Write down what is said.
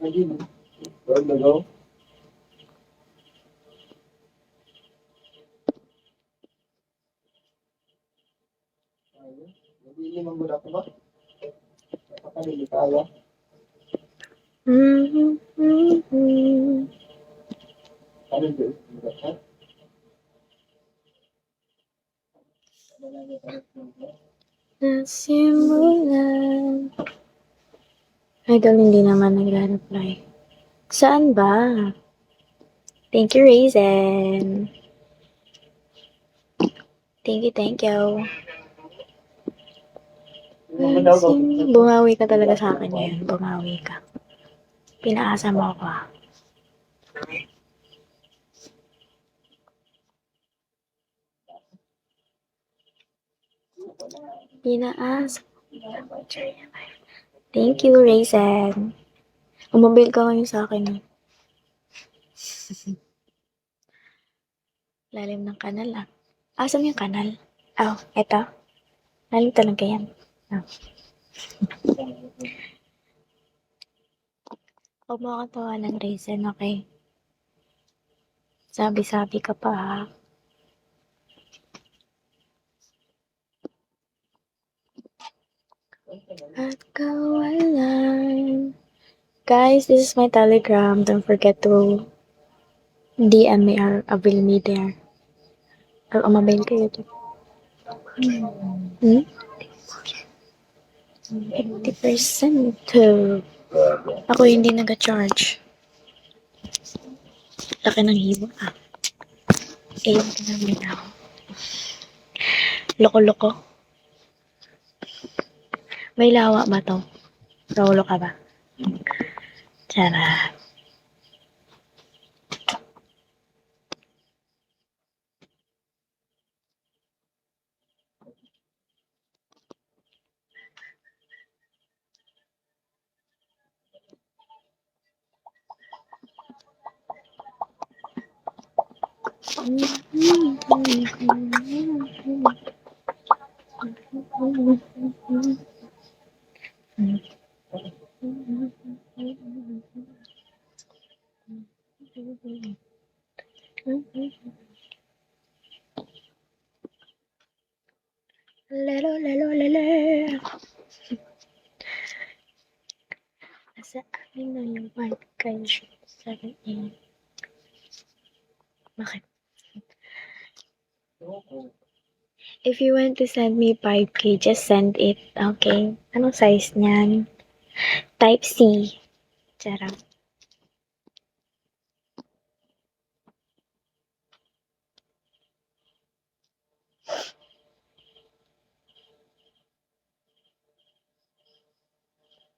Where to go? Hindi man gud ako ba? Kapag kaya. Ano ba? Nasimulan. Idol, hindi naman nagre-reply. Saan ba? Thank you, Raisin. Thank you. Bumawi ka talaga sa akin ngayon. Bumawi ka. Pinaasa mo ako. Pinaasa. Thank you, Raisin. Umabil ka ngayon sa akin. Lalim ng kanal ah. Asan yung kanal? Oh, eto. Lalim talaga yan. Oh. Huwag mo akong tawanan, Raisin, okay? Sabi-sabi ka pa ha. At kawalan. Guys, this is my Telegram. Don't forget to DM me or avail me there. Or umabail kayo to. 50% to. Ako hindi nag-charge. Laki ng hibo ah. Ayun ka namin ako. Loko-loko. May lawa ba to? Rolo ka ba? Tara. Lelo. Nasa amin na yung 1 7 Bakit? If you want to send me 5K, just send it, okay? Anong size niyan? Type C. Charot.